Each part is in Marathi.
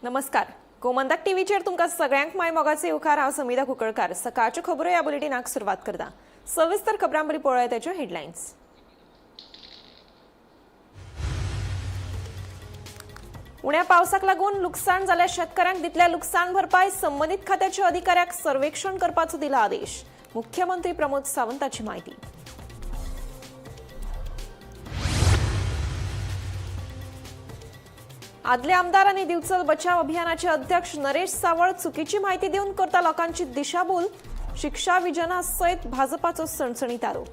नमस्कार. गोमंतक टीव्हीचेर तुमकां सगळ्यांक माय मोगाचे येवकार. हांव समिधा कुंकळकार. सकाळच्यो खबरो ह्या बुलेटिनाक सुरवात करता. सविस्तर खबरां बरी पळोवया ताच्यो हेडलायन्स. उण्या पावसाक लागून लुकसाण जाल्ल्या शेतकऱ्यांक दितल्या लुकसाण भरपाय संबंधीत खात्याच्या अधिकाऱ्याक सर्वेक्षण करपाचो दिला आदेश. मुख्यमंत्री प्रमोद सावंताची माहिती. आदले आमदार आणि दिवचल बचाव अभियानाचे अध्यक्ष नरेश सावळ चुकीची माहिती देऊन करता लोकांची दिशाभूल. शिक्षा विजना सयत भाजपाचो सणसणीत आरोप.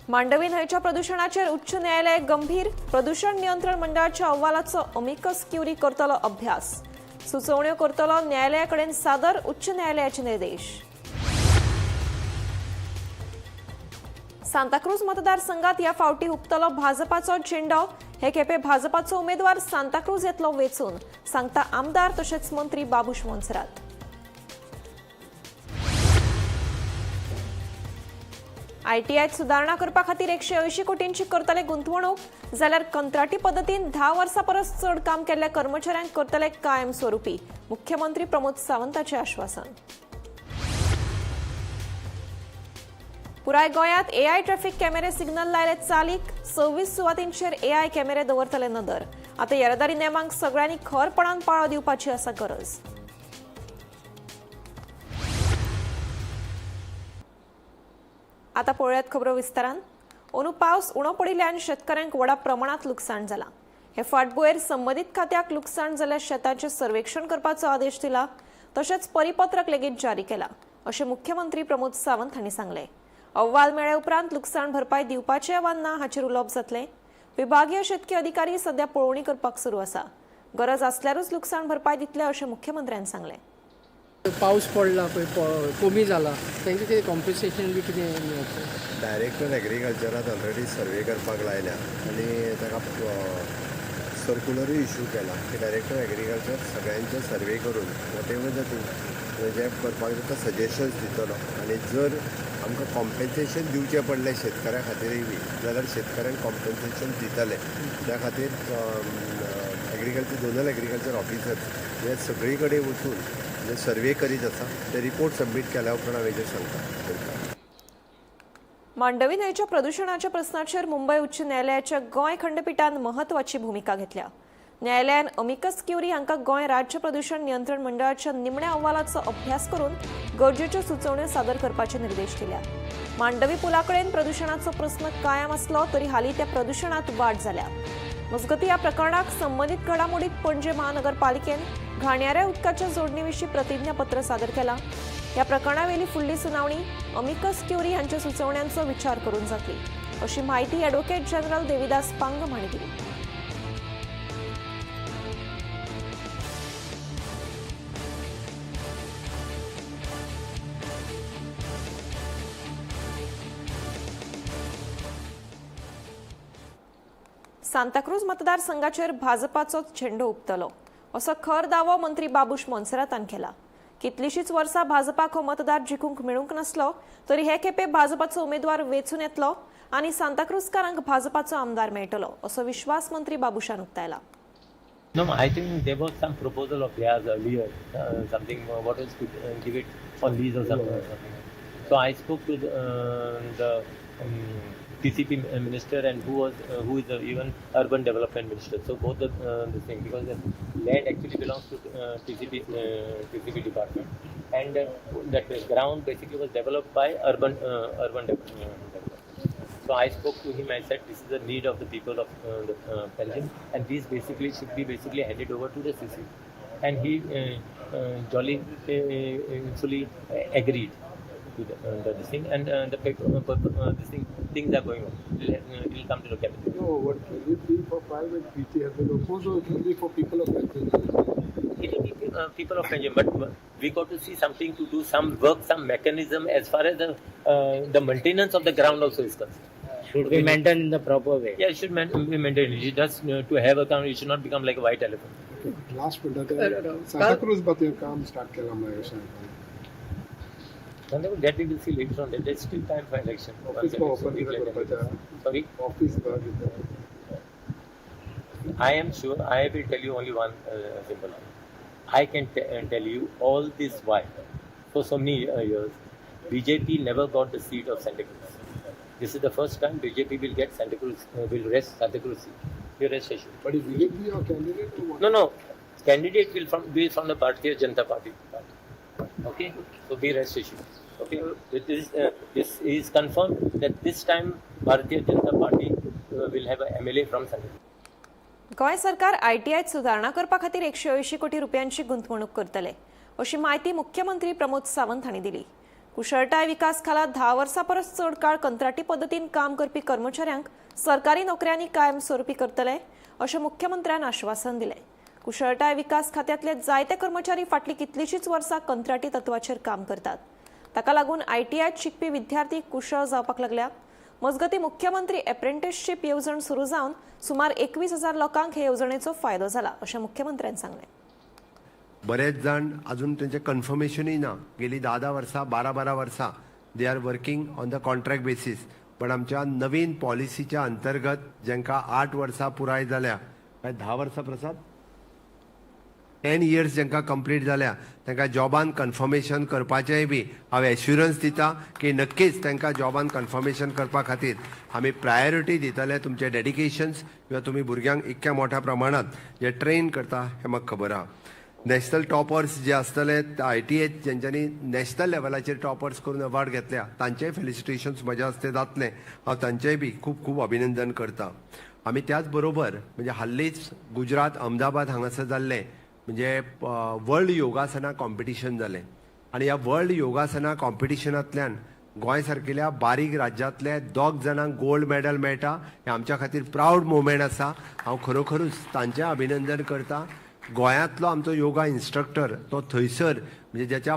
मांडवी न्हंयच्या प्रदूषणाचेर उच्च न्यायालय गंभीर. प्रदूषण नियंत्रण मंडळाच्या अहवालाचो अमिकस क्युरी करतलो अभ्यास. सुचोवण्यो करतलो न्यायालयाकडेन सादर. उच्च न्यायालयाचे निर्देश. सांताक्रूज मतदारसंघात या फावटी हुपतलो भाजपाचो झेंडो. हे खेपे भाजपाचो उमेदवार सांताक्रूज येतलो वेचून, सांगता आमदार तशेंच मंत्री बाबूश मोन्सेरात. आयटीआयत सुदारणा करपा खातीर 180 कोटींची करतले गुंतवणूक. जाल्यार कंत्राटी पद्दतीन 10 वर्सां परस चड काम केल्ल्या कर्मचाऱ्यांक करतले कायम स्वरुपी. मुख्यमंत्री प्रमोद सावंताचे आश्वासन. पुराय गोंयांत एआय ट्रॅफिक कॅमेरे सिग्नल लायले चालीक. 26 सुवातींचेर एआय कॅमेरे दवरतले नदर. आता येरादारी नेमांक सगळ्यांनी खरपणान पाळो दिवपाची आसा गरज. आता पळयात खबरो विस्तारान. अंदू पावस उणो पडिल्ल्यान शेतकऱ्यांक व्हडा प्रमाणात लुकसाण जाला. हे फाटभुंयेर संबंधीत खात्याक लुकसाण जाल्ल्या शेतांचें सर्वेक्षण करपाचो आदेश दिला. तशेंच परिपत्रक लेगीत जारी केला, अशें मुख्यमंत्री प्रमोद सावंत हांणी सांगलें. अहवाल मेळ्ळे उपरांत लुकसाण भरपाय दिवपाचें वा ना हाचेर उलोवप जातलें. विभागीय शेतकी अधिकारी सध्या पळोवणी करपाक सुरू आसा. गरज आसल्यारूच लुकसाण भरपाय दितले अशें मुख्यमंत्र्यान सांगलें. पाऊस पडला पळय कमी जाला तांकां कितें कॉम्पन्सेशन बी कितें मेळटलें? डायरेक्टर एग्रीकल्चरात ऑलरेडी सर्वे करपाक लायल्या आनी ताका सर्क्युलरूय इश्यू केला की डायरेक्टर एग्रीकल्चर सगळ्यांचे सर्वे करून वॉटेवर द थिंग जे करपाक जाता सजेशन्स दितलो. आनी जर आमकां कॉम्पेन्सेशन दिवचें पडलें शेतकऱ्या खातीरय बी जाल्यार शेतकऱ्यांक कॉम्पेन्सेशन दितले. त्या खातीर झोनल एग्रीकल्चर ऑफिसर्स हे सगळी कडेन वचून जे सर्वे करीत आसा ते रिपोर्ट सबमीट केल्या उपरांत हांव हेजेर सांगता. मांडवी न्हंयच्या प्रदूषणाच्या प्रस्नाचेर मुंबय उच्च न्यायालयाच्या गोंय खंडपीठान महत्वाची भूमिका घेतल्या. न्यायालयान अमिकस क्युरी हांकां गोंय राज्य प्रदूषण नियंत्रण मंडळाच्या निमण्या अहवालाचो अभ्यास करून गरजेच्यो सुचोवण्यो सादर करपाचे निर्देश दिल्या. मांडवी पुलाकडेन प्रदूषणाचो प्रस्न कायम आसलो तरी हालीं त्या प्रदूषणात वाड जाल्या. मजगतीं ह्या प्रकरणाक संबंधीत घडामोडीत पणजे महानगरपालिकेन घाणयाऱ्या उदकाच्या जोडणीविशीं प्रतिज्ञापत्र सादर केलां. ह्या प्रकरणावेली फुडली सुनावणी अमिकस क्युरी हांच्या सुचोवण्यांचो विचार करून जातली, अशी माहिती ॲडव्होकेट जनरल देविदास पांगम हांणी दिली. सांताक्रूज मतदारसंघाचेर भाजपाचोच झेंडो उक्तलो असो खर दावो मंत्री बाबूश मोन्सेरातान केला. कितलीशीच वर्सां भाजपाक हो मतदार जिखूंक मेळूंक नासलो तरी हे खेपे भाजपाचो उमेदवार वेचून येतलो आनी सांताक्रूजकारांक भाजपाचो आमदार मेळटलो असो विश्वास मंत्री बाबूशान उक्तायला. No, I think there was some proposal of theirs earlier, something what else could give it on lease or something. So I spoke to the TCP minister and who is even urban development minister. So both the thing, because the land actually belongs to TCP department, and that ground basically was developed by urban development. So I spoke to him. I said this is the need of the people of Belgium, and these basically should be handed over to the CC. And he fully agreed to this thing, and things are going on. It will come to the cabinet. No, what will it be for private PT as well? Also, it will be for people of Belgium. It will be people of Belgium, but we got to see something to do some work, some mechanism as far as the maintenance of the ground also is concerned. Should be maintained in the proper way. Yeah, it should be maintained. It just to have a ground, it should not become like a white elephant. Last minute, Santa Cruz, but you can't start Kerala. And then that we will see later on. There's still time for election. Office Once को election open declared करता and- Sorry, Office का जितना I am sure. I will tell you only one simple one. I can tell you all this while for so many years, BJP never got the seat of Santa Cruz. This is the first time BJP will get Santa Cruz. Will rest Santa Cruz seat. Will rest issue. But will it be your candidate or what? No. Candidate will be from the Bharatiya Janata Party. Okay, so be rest assured. Okay, this is confirmed that this time Bharatiya Janata Party will have a MLA from Santa Cruz. Goa सरकार आयटीआयत सुधारणा करपा खातीर 180 कोटी रुपयांची गुंतवणूक करतले अशी माहिती मुख्यमंत्री प्रमोद सावंत हांणी दिली. कुशळटाय विकास खाला 10 वर्सां परस चड काळ कंत्राटी पद्दतीन काम करपी कर्मचाऱ्यांक सरकारी नोकऱ्यांनी कायमस्वरुपी करतले अशें मुख्यमंत्र्यान आश्वासन दिलें. कुशळटाय विकास खात्यांतले जायते कर्मचारी फाटली कितलीशींच वर्सां कंत्राटी तत्वाचेर काम करतात. ताका लागून आयटीआयत शिकपी विद्यार्थी कुशळ जावपाक लागल्या. मजगती मुख्यमंत्री एप्रेंटिसशीप येवजण सुरू जावन सुमार 21,000 लोकांक हे येवजणेचो फायदो जाला अशें मुख्यमंत्र्यान सांगलें. बरेच जाण अजून त्यांचे कन्फर्मेशनूय ना. गेली 10 वर्सां 12 वर्सां they are working on the contract basis. पण आमच्या नवीन पॉलिसीच्या अंतर्गत जांकां 8 वर्सां पुराय जाल्या, 10 वर्सां प्रसाद 10 years जांकां कंप्लीट जाल्या तांकां जॉबान कन्फर्मेशन करपाचेंय बी हांव एश्युरन्स दिता की नक्कीच तांकां जॉबान कन्फर्मेशन करपा खातीर आमी प्रायोरिटी दितले. तुमचे डेडिकेशन्स किंवा तुमी भुरग्यांक इतक्या मोठ्या प्रमाणात जे ट्रेन करता हें म्हाका खबर आहा. नॅशनल टॉपर्स जे आसतले ITA जेंच्यांनी नॅशनल लेवलाचेर टॉपर्स करून अवॉर्ड घेतल्या तांचेय फेलिसिटेशन्स म्हज्या हस्ते जातले. हांव तांचेय बी खूब खूब अभिनंदन करता. आमी त्याच बरोबर म्हणजे हाल्लीच गुजरात अहमदाबाद हांगासर जाल्ले म्हणजे वर्ल्ड योगासना कॉम्पिटिशन जालें आनी ह्या वर्ल्ड योगासना कॉम्पिटिशनांतल्यान गोंय सारकिल्या बारीक राज्यांतले 2 जाणांक गोल्ड मेडल मेळटा. हें आमच्या खातीर प्रावड मोमेंट आसा. हांव खरोखरूच तांचें अभिनंदन करता. गोंयांतलो आमचो योगा इन्स्ट्रक्टर तो थंयसर म्हणजे ज्याच्या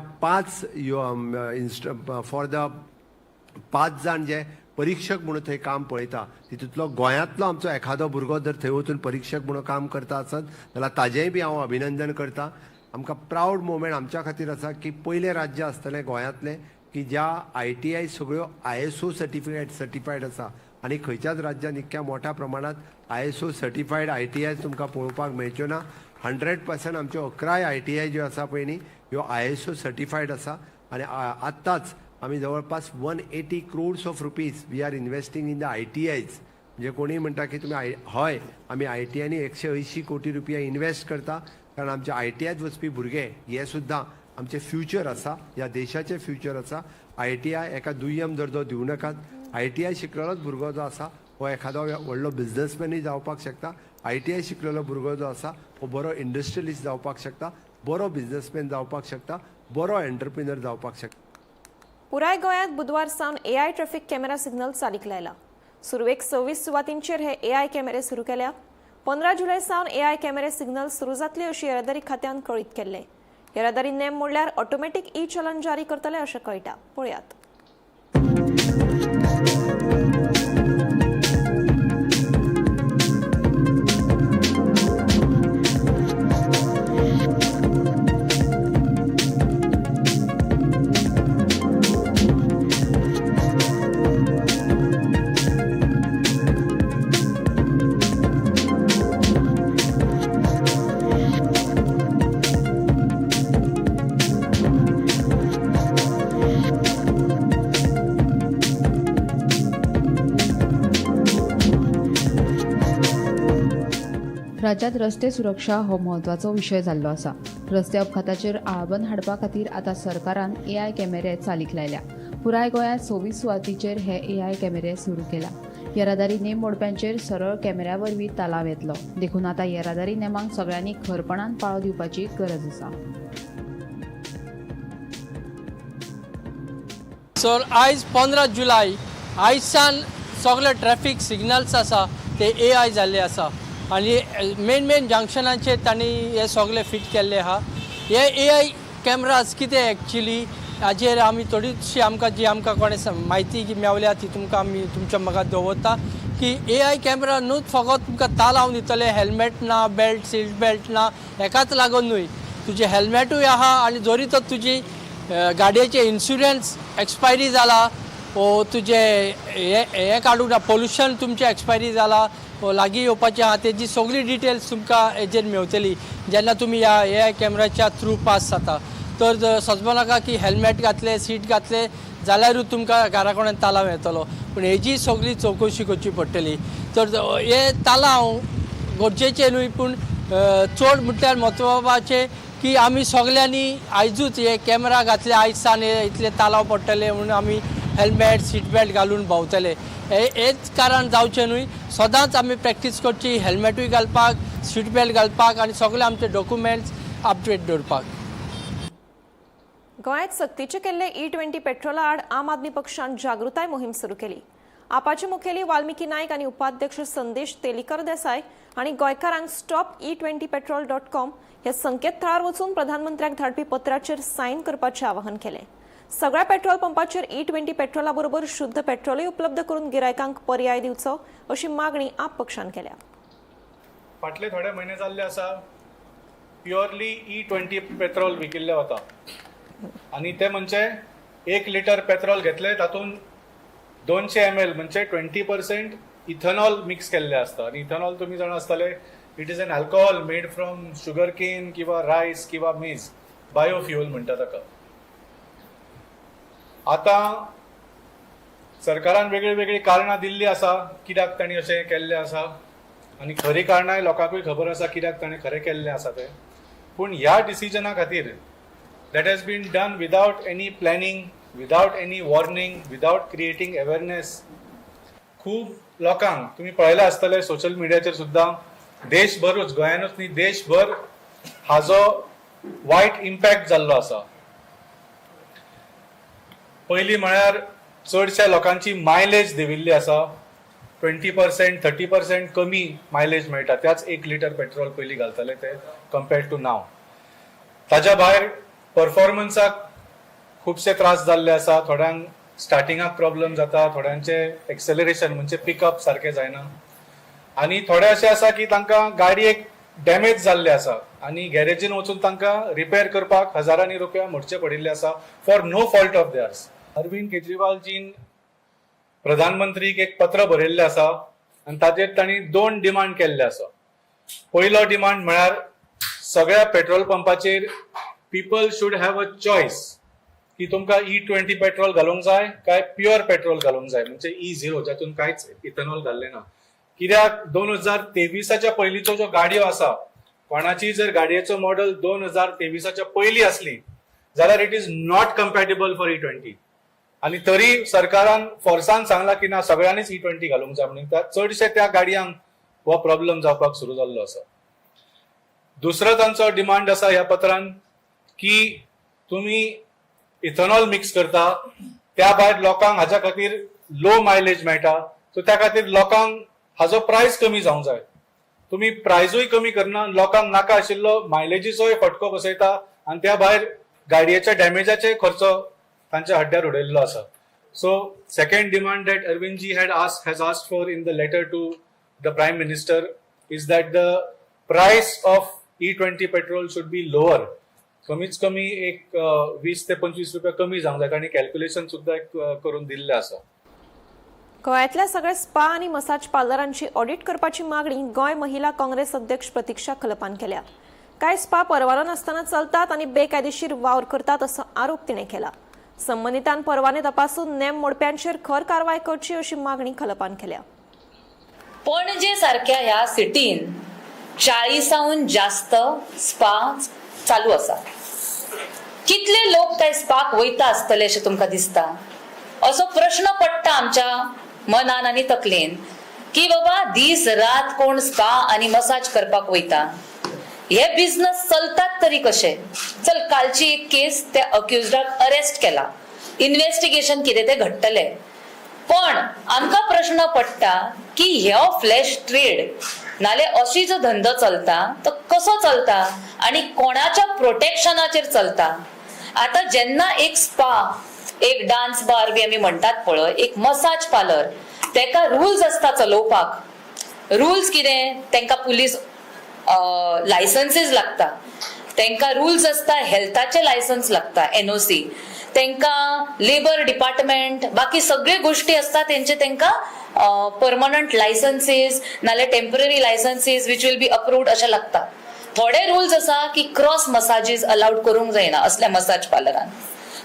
5 जाण जे परीक्षक म्हणून थंय काम पळयता तितूंतलो गोंयांतलो आमचो एखादो भुरगो जर थंय वचून परीक्षक म्हणून काम करता आसत जाल्यार ताजेंय बी हांव अभिनंदन करता. आमकां प्रावड मोमेंट आमच्या खातीर आसा की पयलें राज्य आसतलें गोंयांतलें की ज्या ITI सगळ्यो ISO सर्टिफायड आसा आनी खंयच्याच राज्यान इतक्या मोठ्या प्रमाणात ISO सर्टिफायड ITI तुमकां पळोवपाक मेळच्यो ना. 100% आमच्यो 11 ITI ज्यो आसा पळय न्ही ह्यो ISO सर्टिफायड आसा आनी आत्ताच आमी जवळपास 180 crores of rupees we are investing in the ITIs. म्हणजे कोणी म्हणटा की तुमी हय आमी ITIनी 180 कोटी रुपया इन्वेस्ट करता कारण आमच्या ITIत वचपी भुरगे हे सुद्दां आमचे फ्युचर आसा, ह्या देशाचें फ्युचर आसा. ITI एका दुय्यम दर्जो दिवं नाकात. ITI शिकलेलोच भुरगो जो आसा हो एखादो व्हडलो बिझनेसमॅनूय जावपाक शकता. ITI शिकलेलो भुरगो जो आसा हो बरो इंडस्ट्रियलिस्ट जावपाक शकता, बरो बिझनेसमॅन जावपाक शकता, बरो एंटरप्रिनर जावपाक शकता. पुराय गोंयांत बुधवार सावन AI ट्रॅफिक कॅमेरा सिग्नल चालीक लायला. सुरवेक 26 सुवातींचेर हे AI कॅमेरे सुरू केल्या. 15 जुलय सावन AI कॅमेरे सिग्नल सुरू जातले अशी येरादारी खात्यान कळीत केल्ले. येरादारी नेम मोडल्यार ऑटोमॅटीक चलन जारी करतले अशें कळटा. पळयात. राज्यांत रस्ते सुरक्षा हो म्हत्वाचो विशय जाल्लो आसा. रस्ते अपघाताचेर आळाबंद हाडपा खातीर आतां सरकारान AI कॅमेरे चालीक लायल्या. पुराय गोंयांत 26 सुवातींचेर हे AI कॅमेरे सुरू केला. येरादारी नेम मोडप्यांचेर सरळ कॅमेऱ्या वरवीं तालाव येतलो. देखून आतां येरादारी नेमांक सगळ्यांनी खरपणान पाळो दिवपाची गरज आसा. सर आयज 15 जुलय आयज सावन सगळे ट्रॅफिक सिग्नल्स आसा ते AI जाल्ले आसा आनी मेन जंक्शनांचेर तांणी हे सगळे फिट केल्ले आहा. हे AI कॅमेराज कितें एक्चुली हाजेर आमी थोडीशी आमकां कोणें म्हायती मेवल्या ती तुमकां आमी तुमच्या मगात दवरता की AI कॅमेरा न्हूच फकत तुमकां तालाव दितले. हेल्मेट ना, बेल्ट सीट बेल्ट ना, हेकाच लागून न्हय, तुजें हेल्मेटूय आहा आनी जोरी तर तुजी गाडयेचे इन्शुरन्स एक्सपायरी जाला वो तुजे हे काडूंक ना पोल्युशन तुमचें एक्सपायरी जाला वो लागीं येवपाचें आहा तेजी सगळी डिटेल्स तुमकां हेजेर मेळटली जेन्ना तुमी ह्या AI कॅमेराच्या थ्रू पास जाता. तर सोचपा नाका की हेल्मेट घातले सीट घातले जाल्यारूच तुमकां घरा कोणान तालाव येतलो पूण हेजी सगळी चवकशी करची पडटली. तर हे तालाव गरजेचे न्हय पूण चड म्हटल्यार म्हत्वाचें की आमी सगल्यांनी आयजूच हे कॅमेरा घातले आयज सान इतले तालाव पडटले म्हणून आमी हेल्मेट सीट बेल्ट घालून भोंवतले हेच कारण जावचें न्हय. सदांच आमी प्रॅक्टीस करची हेल्मेटूय घालपाक सीट बेल्ट घालपाक आनी सगळे आमचे डॉक्युमेंट्स अपडेट दवरपाक. गोंयांत सक्तीचे केल्ले E20 पेट्रोला आड आम आदमी पक्षान जागृताय मोहीम सुरू केली. आपाचे मुखेली वाल्मिकी नायक आनी उपाध्यक्ष संदेश तेलीकर देसाय हांणी गोंयकारांक stopE20petrol.com ह्या संकेतथळार वचून प्रधानमंत्र्याक धाडपी पत्राचेर सायन करपाचें आवाहन केलें. सगळ्या पेट्रोल पंपाचेर E20 पेट्रोला बरोबर शुद्ध पेट्रोलूय उपलब्ध करून गिरायकांक पर्याय दिवचो अशी मागणी आप पक्षान केल्या. फाटले थोडे म्हयने जाल्ले आसा प्युअरली E20 पेट्रोल विकिल्लें वता आनी ते म्हणजे 1 लिटर पेट्रोल घेतले तातूंत 200 ml म्हणजे 20% इथेनॉल मिक्स केल्ले आसता आनी इथेनॉल तुमी जाण आसतले it is an alcohol made from sugar cane किंवा रायस किंवा मेज बायोफ्युअल म्हणटा ताका. आतां सरकारान वेगळी वेगळी कारणां दिल्ली आसा कित्याक तांणी अशें केल्लें आसा आनी खरी कारणांय लोकांकूय खबर आसा कित्याक ताणें खरें केल्लें आसा तें. पूण ह्या डिसिजना खातीर that has been done without any planning, without any warning, without creating awareness. खूब लोकांक तुम्ही पळयलें आसतलें सोशल मिडियाचेर सुद्दां देशभरूच गोंयानूच न्ही देशभर हाजो वायट इम्पॅक्ट जाल्लो आसा. पयलीं म्हळ्यार चडशा लोकांची मायलेज देंविल्ली आसा 20% 30% कमी मायलेज मेळटा त्याच 1 लिटर पेट्रोल पयलीं घालताले ते कंपेर्ड टू नाव. ताच्या भायर परफॉर्मन्साक खुबशे त्रास जाल्ले आसा. थोड्यांक स्टार्टिंगाक प्रॉब्लेम जाता थोड्यांचे एक्सेलरेशन म्हणजे पिकअप सारकें जायना आनी थोडे अशे आसा की तांकां गाडयेक डॅमेज जाल्ले आसा आनी गॅरेजीन वचून तांकां रिपेर करपाक हजारांनी रुपया मोडचे पडिल्ले आसा for no fault of theirs. Arvind केजरीवालजीन प्रधानमंत्रीक एक पत्र बरयल्लें आसा आनी ताचेर तांणी 2 डिमांड केल्ले आसा. पयलो डिमांड म्हळ्यार सगळ्या petrol पंपाचेर people should have a choice की तुमकां E20 पेट्रोल घालूंक जाय काय प्युअर पेट्रोल घालूंक जाय म्हणजे E0 जातून कांयच इथेनॉल घाल्लें ना. कित्याक 2023च्या पयलींचो जो गाडयो आसा कोणाची जर गाडयेचो मॉडेल 2023च्या पयलीं असली जाल्यार it is not compatible for E20 आनी तरी सरकारान फोर्सान सांगला की ना सगळ्यांनीच E20 घालूंक जाय म्हणून चडशे त्या गाडयांक हो प्रॉब्लेम जावपाक सुरू जाल्लो आसा. दुसरो तांचो डिमांड आसा ह्या पत्रान की तुम्ही इथेनॉल मिक्स करता त्या भायर लोकांक हाच्या खातीर लो मायलेज मेळटा सो त्या खातीर लोकांक हाजो प्रायस कमी जावंक जाय. तुम्ही प्रायसूय कमी करना लोकांक नाका आशिल्लो मायलेजीचोय फटको बसयता आनी त्या भायर गाडयेच्या डॅमेजाचे खर्च तांच्या हड्ड्यार उडयल्लो आसा. So second demand that Arvindji has asked for in the letter to the prime minister is that the price of E20 petrol should be lower. कमीच कमी एक 20 ते 25 रुपया कमी जावंक जाय आणि कॅल्क्युलेशन सुद्धा करून दिल्लें आसा. गोंयांतल्या सगळ्या स्पा आनी मसाज पार्लरांची ऑडिट करपाची मागणी गोंय महिला काँग्रेस अध्यक्ष प्रतीक्षा खलपान केल्या. कांय स्पा परवानो नासतना चलतात आनी बेकायदेशीर वावर करतात असो आरोप तिणें केला. संबंधितान परवाने तपासून नेम मोडप्यांचेर खर कारवाय करची अशी मागणी खलपान केल्या. पणजे सारख्या ह्या सिटीन 40हून जास्त स्पा चालू आसा. कितले लोक त्या स्पाक वयता आसतले अशें तुमकां दिसता? असो प्रश्न पडटा आमच्या मनान आनी तकलेन की बाबा दीस रात कोण स्पा आनी मसाज करपाक वयता. हे बिझनेस चलतात तरी कशे? चल कालची एक केस त्या अक्युज्डाक अरेस्ट केला. इन्व्हेस्टिगेशन कितें ते घडटले. पण आमकां प्रश्न पडटा की ह्यो फ्लॅश ट्रेड नाले अशी जो धंदो चलता तो कसो चलता आणि कोणाच्या प्रोटेक्शनाचेर चलता. आता जेन्ना एक स्पा एक डान्स बार बी आमी म्हणटात पळय एक मसाज पार्लर तेका रुल्स आसता चलोवपाक. रुल्स कितें? तेंका पुलीस लायसन्सीस लागता. तांकां रुल्स असता, हेल्थाचे लायसन्स लागता, NOC, तांकां लेबर डिपार्टमेंट, बाकी सगळे गोष्टी असतात तेंचे तांकां परमनंट लायसन्सेस नाल्यार temporary licences which will be approved अशें लागता. थोडे रुल्स आसा की क्रॉस मसाजीस अलाउड करूंक जायना असल्या मसाज पार्लरान.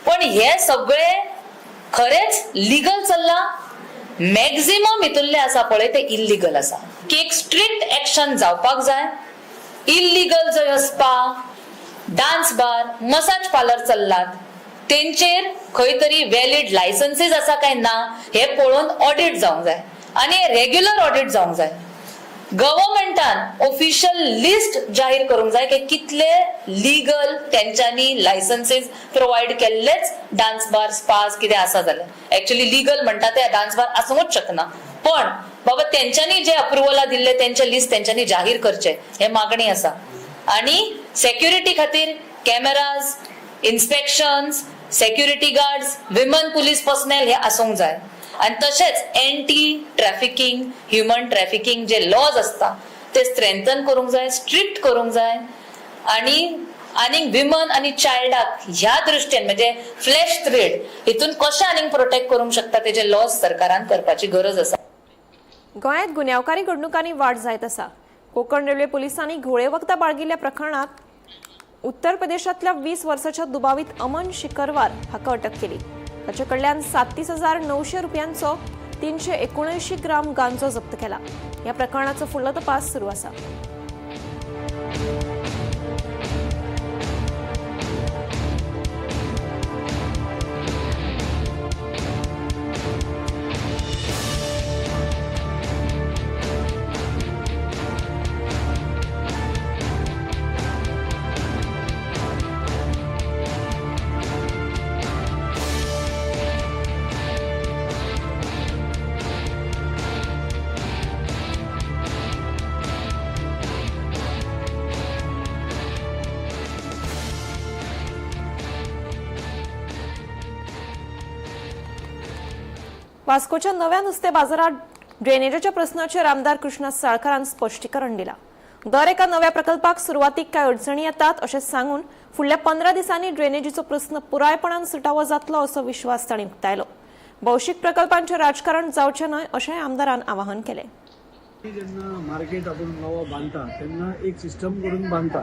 पण हे सगळे खरेच लिगल चल्ला? मॅक्झिमम हितुरले आसा पळय ते इल्लीगल आसा. की एक स्ट्रिक्ट एक्शन जावपाक जाय. इल्लीगल जंय spa, dance bar, massage parlour चल्लात तेंचेर खंय तरी वॅलिड लायसन्सेस आसा काय ना हे पळोवन ऑडिट जावंक जाय आनी रेग्युलर ऑडिट जावंक जाय. गव्हर्नमेंटान ऑफिशियल लिस्ट जाहीर करूंक जाय की कितले लीगल तेंच्यांनी लायसन्सेस प्रोवाइड केल्लेच डान्स बार, स्पास कितें आसा जाल्यार. एक्चुअली लीगल म्हणटा ते डान्स बार आसूंकच शकना, पण बाबा तेंच्यांनी जे अप्रुवला दिल्ले तेंचे लिस्ट तेंच्यांनी जाहीर करचे हे मागणी आसा. आनी सेक्युरिटी खातीर cameras, inspections, security guards, women police personnel हे आसूंक जाय. आणि तशेंच एंटी ट्रॅफिकिंग, ह्युमन ट्रॅफिकिंग जे लॉज असता ते स्ट्रेंथन करूंक जाय, स्ट्रिक्ट करूंक जाय. आणि विमन आणि चायल्डाक ह्या दृश्टीन म्हणजे फ्लॅश ट्रेड हितून कशें आनीक प्रोटेक्ट करूंक शकता तेजे लॉज सरकारान करपाची गरज आसा. गोंयांत गुन्यांवकारी घडणुकांनी वाड जायत आसा. कोकण रेल्वे पुलिसांनी घोळे वखदां बाळगिल्ल्या प्रकरणात उत्तर प्रदेशातल्या 20 वर्साच्या दुबावित अमन शिकरवार हाका अटक केली. ताचे कडल्यान 37,900 रुपयांचो 379 ग्राम गांजो जप्त केला. या प्रकरणाचो फुडलो तपास सुरू आसा. वास्कोच्या नव्या नुस्ते बाजारात ड्रेनेजाच्या प्रश्नाचेर आमदार कृष्णा साळकारान स्पश्टीकरण दिला. दर एका नव्या प्रकल्पाक सुरवातीक काय अडचणी येतात अशें सांगून फुडल्या 15 दिसांनी ड्रेनेजीचो प्रश्न पुरायपणान सुटावो जातलो असो विश्वास तांणी उक्तायलो. भौशीक प्रकल्पांचें राजकारण जावचें न्हय अशेंय आमदारान आवाहन केलें. जेन्ना मार्केट आपण नवो बांदता तेन्ना एक सिस्टम करून बांदता.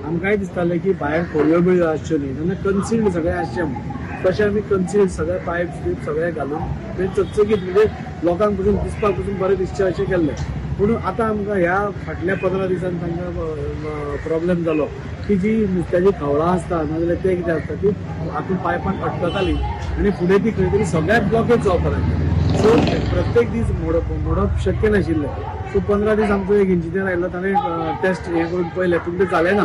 आमकांय दिसतालें की भायर खोल्यो बिळ्यो आसच्यो न्ही तेन्ना कन्सिल्ड सगळें आसचें म्हणून. तशें आमी कन्सिल्ड सगळे पायप स्वीप सगळे घालून ते चकचकीत म्हणजे लोकांक पसून दिसपाक पसून बरें दिसचें अशें केल्लें. पूण आतां आमकां ह्या फाटल्या 15 दिसांनी तांकां प्रॉब्लेम जालो की जी नुस्त्याची खवळां आसता नाजाल्यार ते कितें आसता ती हातूंत पायपान अटकताली आनी फुडें ती खंय तरी सगळ्याक ब्लॉकेज जावपाक लागली. सो प्रत्येक दीस मोडप शक्य नाशिल्लें. सो 15 दीस आमचो एक इंजिनियर आयलो ताणें टेस्ट हें करून पळयलें पूण तें जालें ना.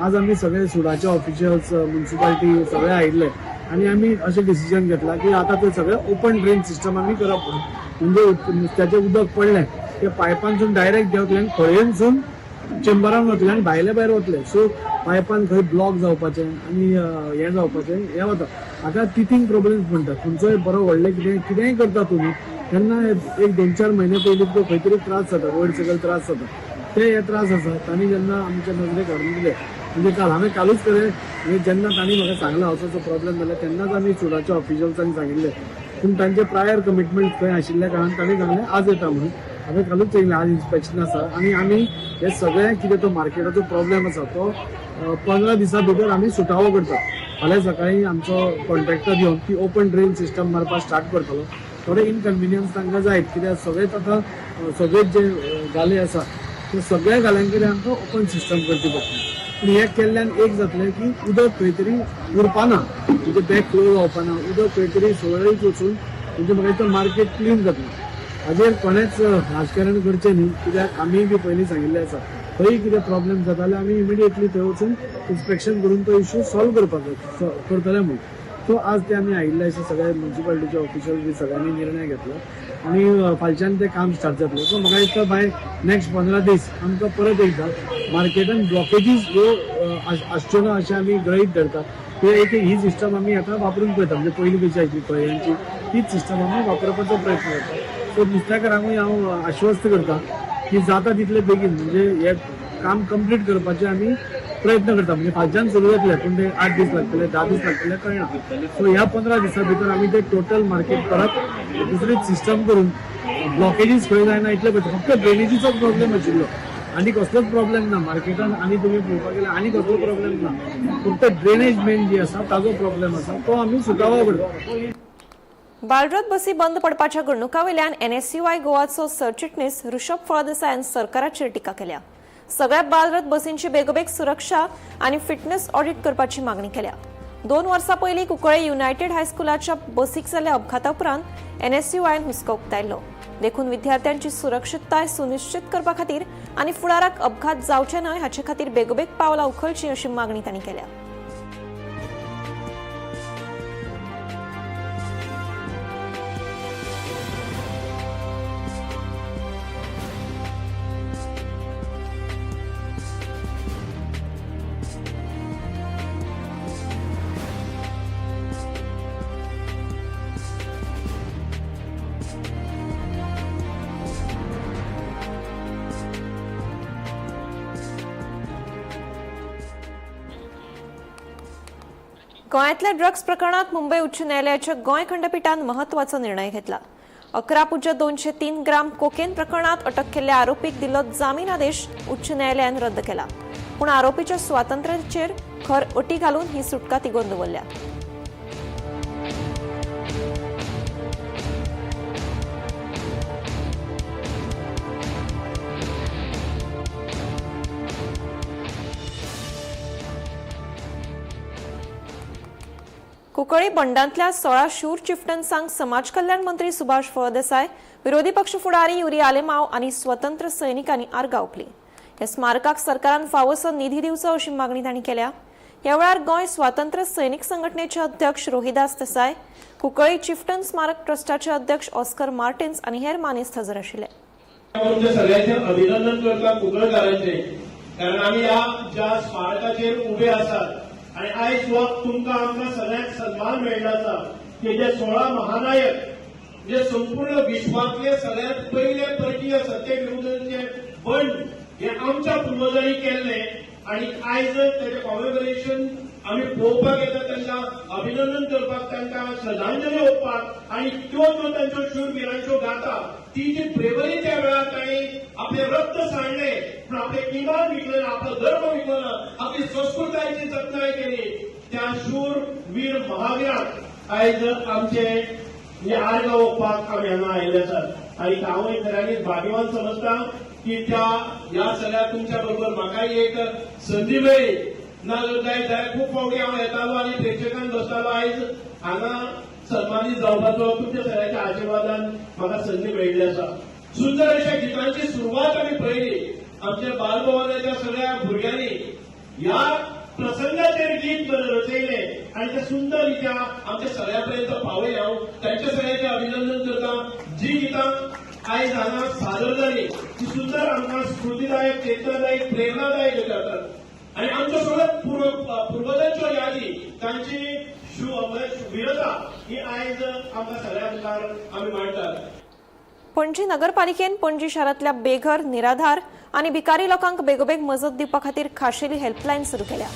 आज आमी सगळे सुडाचे ऑफिशियल्स, म्युन्सिपालिटी सगळे आयिल्ले आनी आमी अशें डिसिजन घेतला की आतां ते सगळें ओपन ड्रेन सिस्टम आमी करप म्हणजे नुस्त्याचें उदक पडलें ते पायपानसून डायरेक्ट देंवतलें आनी खळयेनसून चेंबरान वतलें आनी भायले भायर वतलें. सो पायपान खंय ब्लॉक जावपाचें आनी हें जावपाचें हें वता. आतां टिथींग प्रॉब्लेम्स म्हणटा खंयचोय बरो व्हडलें कितेंय करता तुमी तेन्ना एक 2-4 म्हयने पयलीं तुका खंय तरी त्रास जाता, वयर सकयल त्रास जाता. ते त्रास आसा तांणी जेन्ना आमच्या नजरेक हाडून दिले म्हणजे हांवें कालूच करें जेन्ना तांणी म्हाका सांगला असो प्रॉब्लेम जाल्यार तेन्नाच आमी सुडाच्या ऑफिशियल्सांनी सांगिल्लें. पूण तांचे प्रायर कमिटमेंट खंय आशिल्ल्या कारणान तांणी सांगलें आज येता म्हणून. हांवें कालूच सांगलें आज इन्स्पेक्शन आसा आनी आमी हे सगळें कितें तो मार्केटाचो प्रॉब्लेम आसा तो 15 दिसां भितर आमी सुटावो करता. फाल्यां सकाळीं आमचो कॉन्ट्रॅक्टर येवन ती ओपन ड्रेन सिस्टम मारपाक स्टार्ट करतलो. थोडे इनकन्विनियन्स तांकां जायत कित्याक सगळेच आतां सगळेच जे गाले आसा ते सगळ्या गाल्यांकडेन आमकां ओपन सिस्टम करची पडटली. पूण हें केल्ल्यान एक जातलें की उदक खंय तरी उरपाना म्हणजे बॅक फ्लो जावपाना. उदक खंय तरी सवळीत वचून म्हणजे म्हाका दिसता मार्केट क्लीन जातलें. हाजेर कोणेच राजकारण करचें न्ही कित्याक आमी बी पयलीं सांगिल्लें आसा खंय कितें प्रॉब्लेम जाता जाल्यार आमी इमिडिएटली थंय वचून इन्स्पेक्शन करून तो इश्यू सॉल्व करपाक करतले म्हणून. सो आज ते आमी आयिल्ले अशे सगळे म्युन्सिपालिटीचे ऑफिशियल बी सगळ्यांनी निर्णय घेतलो आनी फालच्यान तें काम स्टार्ट जातलें. सो म्हाका दिसता बाय नेक्स्ट 15 दीस आमकां परत एकदां मार्केटान ब्लॉकेजीस ह्यो आसच्यो ना अशें आमी गृहीत धरता. एक ही सिस्टम आमी आतां वापरून पळयता म्हणजे पयलीं कशी आशिल्ली खळयांची तीच सिस्टम आमी वापरपाचो प्रयत्न करता. सो नुस्तेकारांकूय हांव आश्वस्त करता की जाता तितले बेगीन म्हणजे हें काम कंप्लीट करपाचें आमी प्रयत्न करता. म्हणजे फालच्यान सुरू जातले पूण ते 8 दीस लागतले, 10 दीस लागतले कळना. सो ह्या 15 दिसां भितर आमी ते टोटल मार्केट परत दुसरीच सिस्टम करून ब्लॉकेजीस खंय जायना इतले पळयता. फक्त ड्रेनेजीचो प्रॉब्लेम आशिल्लो, आनी कसलोच प्रॉब्लेम ना मार्केटान. आनी तुमी पळोवपाक गेल्यार आनी कसलो प्रॉब्लेम ना, फक्त ड्रेनेज मेन जी आसा ताजो प्रॉब्लेम आसा तो आमी सुटावो पडटा. बालरथ बसी बंद पडपाच्या घडणुका वयल्यान NSUI गोवाचो सरचिटणीस ऋषभ फळदेसायान सरकाराचेर टिका केल्या. सगळ्या बालरथ बसींची बेगोबेग सुरक्षा आनी फिटनेस ऑडिट करपाची मागणी केल्या. 2 वर्सां पयलीं कुंकळे युनायटेड हायस्कुलाच्या बसीक जाल्ल्या अपघाता उपरांत NSUIन हुस्को उक्तायल्लो. देखून विद्यार्थ्यांची सुरक्षीतताय सुनिश्चित करपा खातीर आनी फुडाराक अपघात जावचे न्हय हाचे खातीर बेगोबेग पावलां उखलची अशी मागणी तांणी केल्या. गोंयांतल्या ड्रग्स प्रकरणात मुंबई उच्च न्यायालयाच्या गोंय खंडपीठान महत्वाचो निर्णय घेतला. 11.203 ग्राम कोकेन प्रकरणात अटक केल्ल्या आरोपीक दिल्लो जामीन आदेश उच्च न्यायालयान रद्द केला. पूण आरोपीच्या स्वातंत्र्याचेर खर अटी घालून ही सुटका तिगोवन दवरल्या. कुंकळी बंडांतल्या 16 शूर चिफ्टन्सांक समाज कल्याण मंत्री सुभाष फळदेसाय, विरोधी पक्ष फुडारी युरी आलेमाव आनी स्वतंत्र सैनिकांनी आर्गां ओंपली. ह्या स्मारकाक सरकारान फावोसो निधी दिवचो अशी मागणी तांणी केल्या. ह्या वेळार गोंय स्वातंत्र्य सैनिक संघटनेचे अध्यक्ष रोहिदास देसाय, कुंकळी चिफ्टन स्मारक ट्रस्टाचे अध्यक्ष ऑस्कर मार्टिन्स आनी हेर मानेस्त हजर आशिल्ले. सगळ्यांचे अभिनंदन करता कुंकळकारांचे, कारण आमी ह्या ज्या स्मारकाचेर उबे आसात आणि आयज वक्त तुमकां आमकां सगळ्यांक सन्मान मेळिल्लो आसा की जे 16 महानायक जे संपूर्ण विश्वातले सगळ्यात पयले परकीय सत्तेविरोधाचे बंड हे आमच्या पुर्वजांनी केल्ले आणि आयज तेजे कॉमेमोरेशन आमी पळोवपाक येता, तांकां अभिनंदन करपाक, तांकां श्रद्धांजली ओपपाक आणि त्यो ज्यो तांच्यो शूरवीरांच्यो गाथा ती जी ब्रेवरी त्या वेळार तांणी आपले रक्त सांडले पण आपले किमान विकले ना, आपलो धर्म विकलो ना, आपली संस्कृतायेची जतनाय केली. त्या शूर वीर महावीरांक आयज आमचे आर्गां ओपपाक आमी हांगा आयिल्ले आसात. आणि हांवूय खऱ्यांनीच भाग्यवान समजता की ह्या सगळ्या तुमच्या बरोबर म्हाकाय एक संदी मेळ्ळी. नाजाल्यार खूब फावटी हांव येतालो आनी प्रेक्षकांक बसतालो. आयज हांगा सन्मानीत जावपाचो तुमच्या सगळ्यांच्या आशिर्वादान म्हाका संदी मेळिल्ली आसा. सुंदर अशा गितांची सुरवात आमी पळयली. आमच्या बालभवनाच्या सगळ्या भुरग्यांनी ह्या प्रसंगाचेर गीत रचयले आणि ते सुंदर रित्या आमच्या सगळ्यांपर्यंत पावले. हांव तांच्या सगळ्यांचे अभिनंदन करता. जी गितां आयज हांगा सादर जाली ती सुंदर आमकां स्फूर्तीदायक, चेतनादायक, प्रेरणादायक जातात. आणि आमच्यो सगळ्यो पूर्वजांच्यो यादी, तांची वीरता ही आयज आमकां सगळ्या मुखार आमी मांडटात. पणजी नगरपालिकेन पणजी शारांतल्या बेघर, निराधार आनी भिकारी लोकांक बेगोबेग मजत दिवपा खातीर खाशेली हेल्पलायन सुरू केल्या.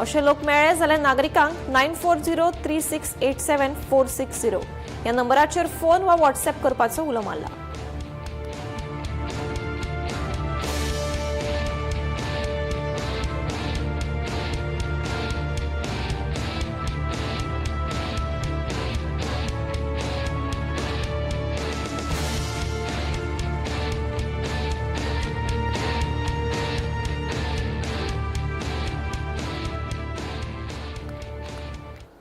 अशे लोक मेळ्ळे जाल्यार नागरिकांक 9403687460 ह्या नंबराचेर फोन वा व्हॉट्सअॅप करपाचो उलो मारला.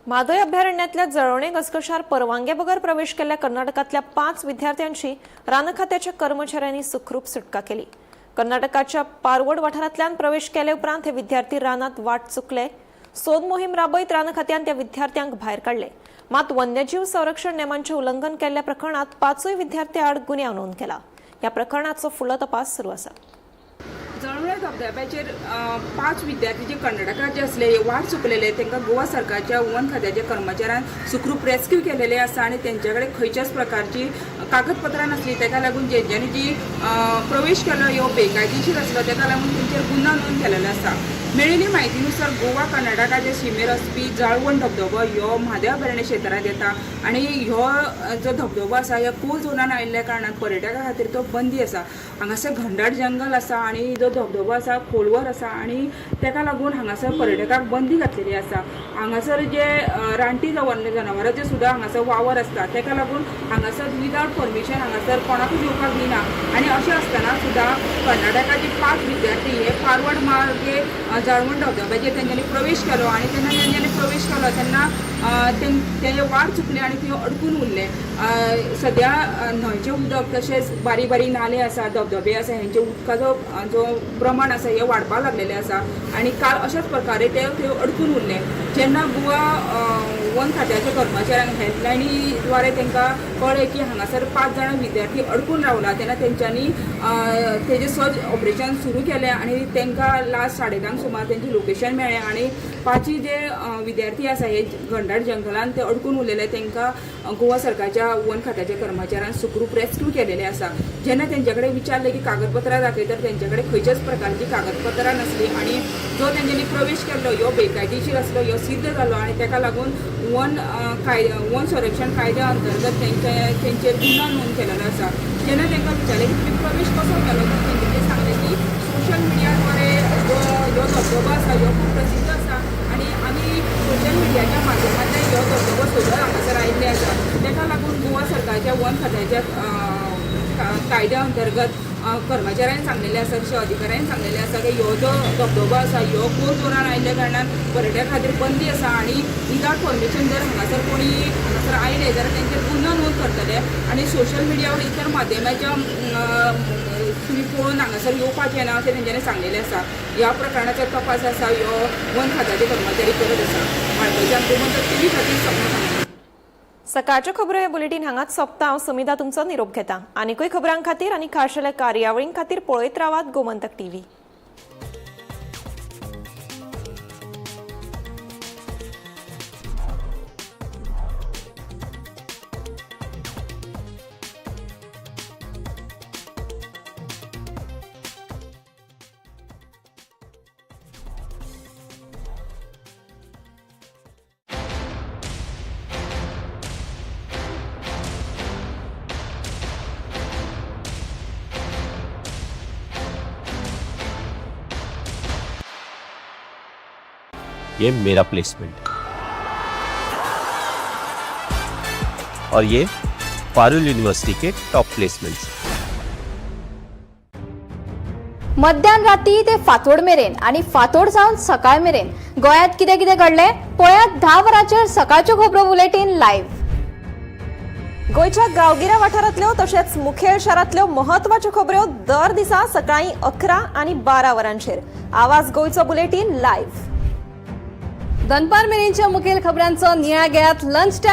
म्हादय अभयारण्यातल्या जळवणे घसघशार परवानगे बगर प्रवेश केल्ल्या कर्नाटकातल्या 5 विद्यार्थ्यांची रान खात्याच्या कर्मचाऱ्यांनी सुखरूप सुटका केली. कर्नाटकाच्या पारवड वाठारांतल्यान प्रवेश केले उपरांत हे विद्यार्थी रानात वाट चुकले. सोद मोहीम राबयत रान खात्यान त्या विद्यार्थ्यांक भायर काढले. मात वन्यजीव संरक्षण नेमांचे उल्लंघन केल्ल्या प्रकरणात 5 विद्यार्थी आड गुन्यांव नोंद केला. ह्या प्रकरणाचो फुडलो तपास सुरू आसा. जळवणे धबधब्याचेर 5 विद्यार्थी जे कर्नाटकाचे असले वाट चुकलेले तांकां गोवा सरकारच्या वन खात्याच्या कर्मचाऱ्यान सुखरूप रेस्क्यू केलेले आसा आणि त्यांच्या कडेन खंयच्याच प्रकारची कागदपत्रां नासली. ताका लागून जेंच्यांनी जी प्रवेश केलो ह्यो बेकायदेशीर आसलो ताका लागून तेंचेर गुन्हा नोंद केलेलो आसा. मेळिल्ली म्हायतीनुसार गोवा कर्नाटकाच्या सीमेर असपी जाळवण धबधबो ह्यो म्हादेव अभयारण्य क्षेत्रांत येता आनी ह्यो जो धबधबो आसा ह्या कूल झोनान आयिल्ल्या कारणान पर्यटका खातीर तो बंदी आसा. हांगासर घनदाट जंगल आसा आनी जो धबधबो आसा खोलवर आसा आनी तेका लागून हांगासर पर्यटकाक बंदी घातलेली आसा. हांगासर जे रानटी जनावरांचे सुद्दां हांगासर वावर आसता तेका लागून हांगासर विदावट परमिशन हांगासर कोणाकूच येवपाक दिना. आनी अशें आसतना सुद्दां कर्नाटकाचे 5 विद्यार्थी हे फारवर्ड मार्गे जाळवण धबधब्याचेर तेंच्यांनी प्रवेश केलो आनी तेन्ना तेंच्यांनी प्रवेश केलो तेन्ना तेंचे वाट चुकले आनी थंय अडकून उरले. सद्या न्हंयचें उदक तशेंच बारीक बारीक नाले आसा धबधबे आसा हेंचे उदकाचो जो प्रमाण आसा हे वाडपाक लागलेले आसा आनी काल अशाच प्रकारे ते थंय अडकून उरले. जेन्ना गोवा वन खात्याच्या कर्मचाऱ्यांक हेल्पलायनी द्वारे तांकां कळ्ळें की हांगासर 5 जाण विद्यार्थी अडकून रावला तेन्ना तेंच्यांनी तेजें सर्च ऑपरेशन सुरू केलें आनी तांकां लास्ट 2:30 सुमार तेंचें लोकेशन मेळ्ळें आनी 5 जे विद्यार्थी आसा हे घनदाट जंगलान ते अडकून उरलेले तांकां गोवा सरकारच्या वन खात्याच्या कर्मचाऱ्यांक सुखरूप रेस्क्यू केलेले आसा. जेन्ना तेंचे कडेन विचारलें की कागदपत्रां दाखय तर तेंचे कडेन खंयच्याच प्रकारची कागदपत्रां नासली आनी जो तेंच्यांनी प्रवेश केल्लो ह्यो बेकायदेशीर आसलो ह्यो सिद्ध जालो आनी ताका लागून वन संरक्षण कायद्या अंतर्गत तेंचेर गुन्हा नोंद केलेलो आसा. जेन्ना तांकां विचारलें की तुमी प्रवेश कसो केलो तर तेंच्यांनी सांगलें की सोशल मिडियाद्वारे ह्यो धबधबो आसा ह्यो खूब प्रसिद्ध आसा आनी आमी सोशल मिडियाच्या माध्यमांतल्यान ह्यो धबधबो सोदत हांगासर आयिल्ले आसा. ताका लागून गोवा सरकारच्या वन खात्याच्या कायद्या अंतर्गत कर्मचाऱ्यांनी सांगलेले आसा तशें अधिकाऱ्यांनी सांगलेले आसा की ह्यो जो धबधबो आसा ह्यो कोल झोनान आयिल्ल्या कारणान पर्यटका खातीर बंदी आसा आनी विदावट परमिशन जर हांगासर कोणी हांगासर आयले जाल्यार तेंचेर गुन्हो नोंद करतले आनी सोशल मिडियावर इतर माध्यमाच्या तुमी पळोवन हांगासर येवपाचें ना अशें तेंच्यांनी सांगलेलें आसा. ह्या प्रकरणाचो तपास आसा ह्यो वन खात्याचे कर्मचारी करत आसा. माळपेच्यान गोमंतक TV खातीर सपना. सकाळच्या खबरो हे बुलेटिन हांगाच सोंपता. हांव समिता तुमचो निरोप घेता. आनीकूय खबरां खातीर आनी खाशेल्या कार्यावळीं खातीर पळयत रावात गोमंतक TV. ये मेरा प्लेसमेंट और ये पारुल यूनिवर्सिटी के टॉप प्लेसमेंट्स. मध्यान राती ते फातोड मेरेन आणि फातोड सावन सकाळ मेरेन गोयात कितें कितें घडलें पळयात 10 वरांचेर सकाळच्यो खबरो बुलेटिन लायव्ह. गोयच्या गांवगिऱ्या वाठारांतल्यो तशेंच मुखेल शारांतल्यो म्हत्वाच्यो खबरो दर दिसा सकाळीं 11 आनी 12 वरांचेर. आवाज गोयचो बुलेटिन लायव्ह. दनपार मेरेनच्या मुखेल खबरांचो नियाळ घेयात लंच टायम